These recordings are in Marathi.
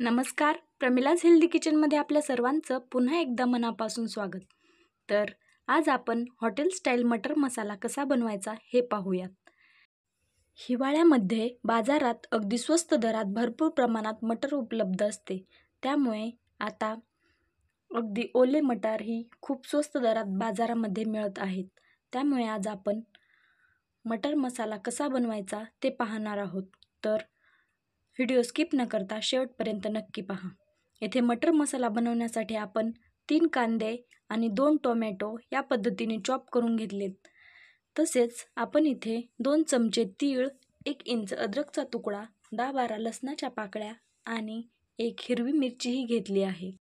नमस्कार, प्रमिलाज हेल्दी किचनमध्ये आपल्या सर्वांचं पुन्हा एकदा मनापासून स्वागत. तर आज आपण हॉटेल स्टाईल मटर मसाला कसा बनवायचा हे पाहूयात. हिवाळ्यामध्ये बाजारात अगदी स्वस्त दरात भरपूर प्रमाणात मटर उपलब्ध असते. त्यामुळे आता अगदी ओले मटार ही खूप स्वस्त दरात बाजारामध्ये मिळत आहेत. त्यामुळे आज आपण मटर मसाला कसा बनवायचा ते पाहणार आहोत. तर व्हिडिओ स्किप न करता शेवटपर्यंत नक्की पहा. येथे मटर मसाला बनवण्यासाठी आपण 3 कांदे आणि 2 टोमॅटो या पद्धतीने चॉप करून घेतलेत. तसेच आपण इथे 2 चमचे तीळ, 1 इंच अद्रकचा तुकडा, 10-12 लसणाच्या पाकळ्या आणि 1 हिरवी मिरचीही घेतली आहे.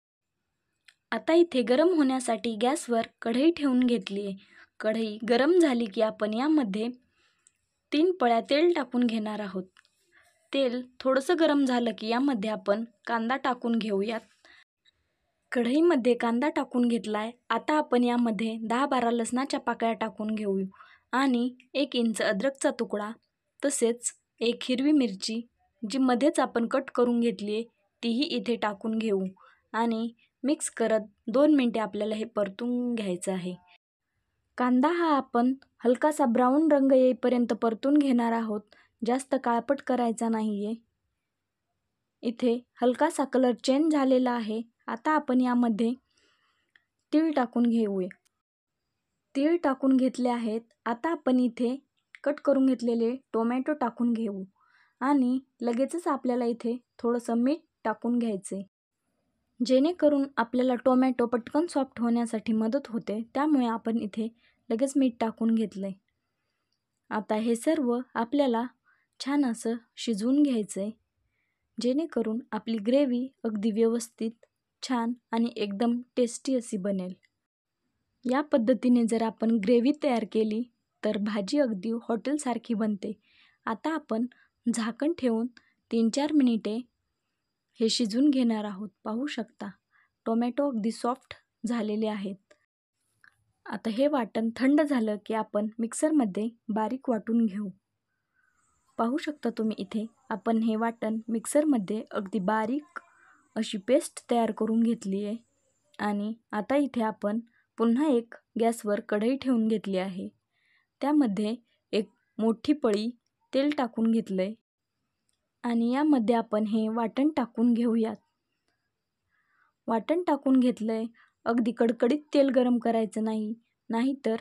आता इथे गरम होण्यासाठी गॅसवर कढई ठेवून घेतली आहे. कढई गरम झाली की आपण यामध्ये 3 पळ्या तेल टाकून घेणार आहोत. तेल थोडंसं गरम झालं की यामध्ये आपण कांदा टाकून घेऊयात. कढईमध्ये कांदा टाकून घेतलाय. आता आपण यामध्ये 10-12 लसणाच्या पाकळ्या टाकून घेऊ आणि 1 इंच अद्रकचा तुकडा, तसेच 1 हिरवी मिरची जी मध्येच आपण कट करून घेतली आहे तीही इथे टाकून घेऊ आणि मिक्स करत 2 मिनिटे आपल्याला हे परतून घ्यायचं आहे. कांदा हा आपण हलकासा ब्राऊन रंग येईपर्यंत परतून घेणार आहोत. जास्त काळपट करायचा नाही आहे. इथे हलकासा कलर चेंज झालेला आहे. आता आपण यामध्ये तीळ टाकून घेऊया. तीळ टाकून घेतले आहेत. आता आपण इथे कट करून घेतलेले टोमॅटो टाकून घेऊ आणि लगेचच आपल्याला इथे थोडंसं मीठ टाकून घ्यायचे, जेणेकरून आपल्याला टोमॅटो पटकन सॉफ्ट होण्यासाठी मदत होते. त्यामुळे आपण इथे लगेच मीठ टाकून घेतलंय. आता हे सर्व आपल्याला छान असं शिजवून घ्यायचं आहे, जेणेकरून आपली ग्रेव्ही अगदी व्यवस्थित, छान आणि एकदम टेस्टी अशी बनेल. या पद्धतीने जर आपण ग्रेव्ही तयार केली तर भाजी अगदी हॉटेलसारखी बनते. आता आपण झाकण ठेवून 3-4 मिनिटे हे शिजवून घेणार आहोत. पाहू शकता टोमॅटो अगदी सॉफ्ट झालेले आहेत. आता हे वाटण थंड झालं की आपण मिक्सरमध्ये बारीक वाटून घेऊ. पाहू शकता तुम्ही इथे आपण हे वाटण मिक्सरमध्ये अगदी बारीक अशी पेस्ट तयार करून घेतली आहे. आणि आता इथे आपण पुन्हा एक गॅसवर कढई ठेवून घेतली आहे. त्यामध्ये एक मोठी पळी तेल टाकून घेतलं आहे आणि यामध्ये आपण हे वाटण टाकून घेऊयात. वाटण टाकून घेतलं आहे. अगदी कडकडीत तेल गरम करायचं नाही, नाहीतर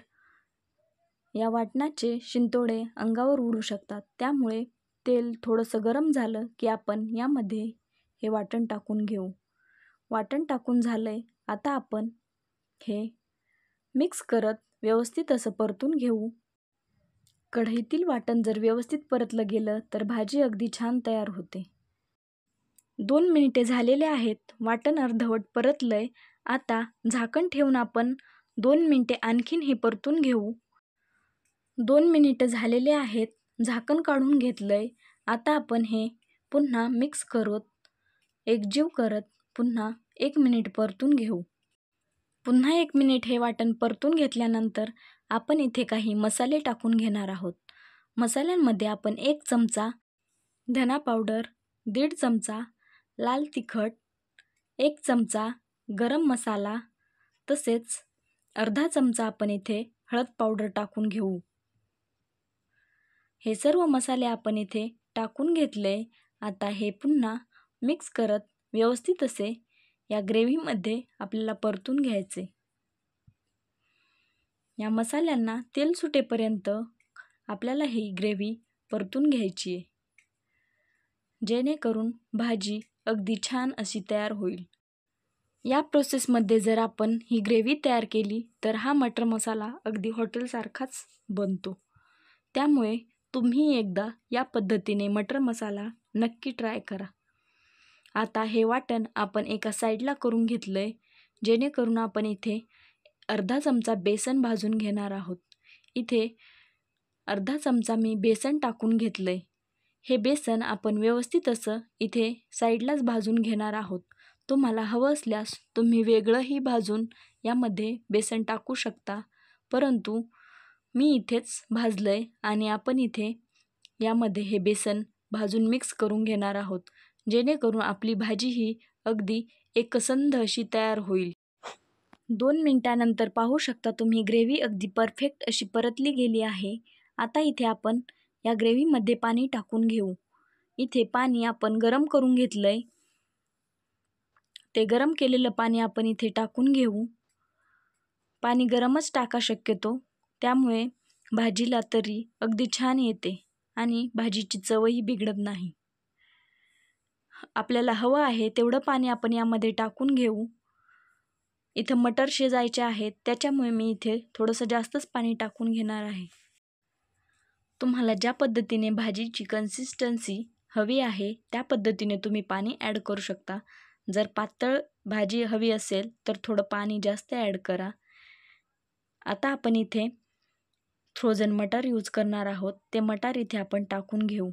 या वाटणाचे शिंतोडे अंगावर उडू शकतात. त्यामुळे तेल थोडंसं गरम झालं की आपण यामध्ये हे वाटण टाकून घेऊ. वाटण टाकून झालंय. आता आपण हे मिक्स करत व्यवस्थित असं परतून घेऊ. कढईतील वाटण जर व्यवस्थित परतलं गेलं तर भाजी अगदी छान तयार होते. 2 मिनिटे झालेले आहेत. वाटण अर्धवट परतलंय. आता झाकण ठेवून आपण 2 मिनिटे आणखीन हे परतून घेऊ. 2 मिनिटं झालेले आहेत. झाकण काढून घेतलंय. आता आपण हे पुन्हा मिक्स करत, एकजीव करत पुन्हा 1 मिनिट परतून घेऊ. पुन्हा 1 मिनिट हे वाटण परतून घेतल्यानंतर आपण इथे काही मसाले टाकून घेणार आहोत. मसाल्यांमध्ये आपण 1 चमचा धना पावडर, 1.5 चमचा लाल तिखट, 1 चमचा गरम मसाला, तसेच अर्धा चमचा आपण इथे हळद पावडर टाकून घेऊ. हे सर्व मसाले आपण इथे टाकून घेतले. आता हे पुन्हा मिक्स करत व्यवस्थित असे या ग्रेव्हीमध्ये आपल्याला परतून घ्यायचे. या मसाल्यांना तेल सुटेपर्यंत आपल्याला ही ग्रेव्ही परतून घ्यायची आहे, जेणेकरून भाजी अगदी छान अशी तयार होईल. या प्रोसेसमध्ये जर आपण ही ग्रेव्ही तयार केली तर हा मटर मसाला अगदी हॉटेलसारखाच बनतो. त्यामुळे तुम्ही एकदा या पद्धतीने मटर मसाला नक्की ट्राय करा. आता हे वाटण आपण एका साईडला करून घेतलं आहे, जेणेकरून आपण इथे अर्धा चमचा बेसन भाजून घेणार आहोत. इथे अर्धा चमचा मी बेसन टाकून घेतलं आहे. हे बेसन आपण व्यवस्थित असं इथे साईडलाच भाजून घेणार आहोत. तुम्हाला हवं असल्यास तुम्ही वेगळंही भाजून यामध्ये बेसन टाकू शकता, परंतु मी इथेच भाजलं आहे आणि आपण इथे यामध्ये हे बेसन भाजून मिक्स करून घेणार आहोत, जेणेकरून आपली भाजी ही अगदी एकसंध अशी तयार होईल. 2 मिनिटानंतर पाहू शकता तुम्ही ग्रेव्ही अगदी परफेक्ट अशी परतली गेली आहे. आता इथे आपण या ग्रेव्हीमध्ये पाणी टाकून घेऊ. इथे पाणी आपण गरम करून घेतलंय. ते गरम केलेलं पाणी आपण इथे टाकून घेऊ. पाणी गरमच टाका शक्यतो, त्यामुळे भाजीला तरी अगदी छान येते आणि भाजीची चवही बिघडत नाही. आपल्याला हवं आहे तेवढं पाणी आपण यामध्ये टाकून घेऊ. इथं मटर शिजायचे आहेत, त्याच्यामुळे मी इथे थोडंसं जास्तच पाणी टाकून घेणार आहे. तुम्हाला ज्या पद्धतीने भाजीची कन्सिस्टन्सी हवी आहे त्या पद्धतीने तुम्ही पाणी ॲड करू शकता. जर पातळ भाजी हवी असेल तर थोडं पाणी जास्त ॲड करा. आता आपण इथे फ्रोझन मटार यूज करणार आहोत. ते मटार इथे आपण टाकून घेऊ.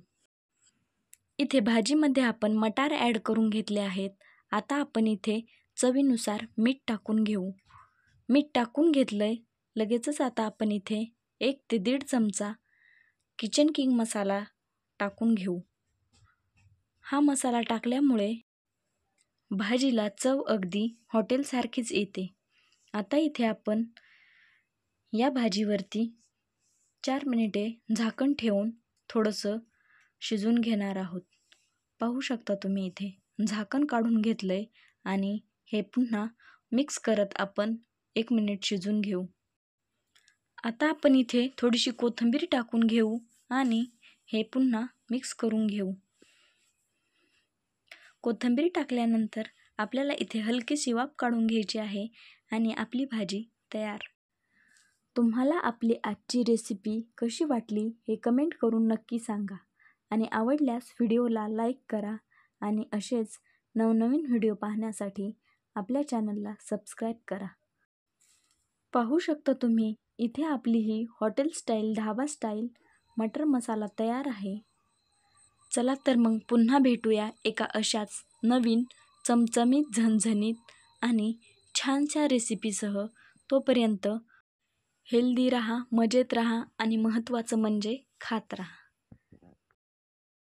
इथे भाजीमध्ये आपण मटार ॲड करून घेतले आहेत. आता आपण इथे चवीनुसार मीठ टाकून घेऊ. मीठ टाकून घेतलंय. लगेचच आता आपण इथे 1 ते 1.5 चमचा किचन किंग मसाला टाकून घेऊ. हा मसाला टाकल्यामुळे भाजीला चव अगदी हॉटेलसारखीच येते. आता इथे आपण या भाजीवरती 4 मिनिटे झाकण ठेवून थोडंसं शिजून घेणार आहोत. पाहू शकता तुम्ही इथे झाकण काढून घेतलंय आणि हे पुन्हा मिक्स करत आपण 1 मिनिट शिजून घेऊ. आता आपण इथे थोडीशी कोथिंबीर टाकून घेऊ आणि हे पुन्हा मिक्स करून घेऊ. कोथिंबीर टाकल्यानंतर आपल्याला इथे हलकीशी वाफ काढून घ्यायची आहे आणि आपली भाजी तयार. तुम्हाला आपली आजची रेसिपी कशी वाटली हे कमेंट करून नक्की सांगा आणि आवडल्यास व्हिडिओला लाईक करा आणि असेच नवनवीन व्हिडिओ पाहण्यासाठी आपल्या चॅनलला सबस्क्राईब करा. पाहू शकता तुम्ही इथे आपली ही हॉटेल स्टाईल, ढाबा स्टाईल मटर मसाला तयार आहे. चला तर मग पुन्हा भेटूया एका अशाच नवीन चमचमीत, झणझणीत आणि छानशा रेसिपीसह. तोपर्यंत हेल्दी राहा, मजेत राहा आणि महत्त्वाचं म्हणजे खात राहा.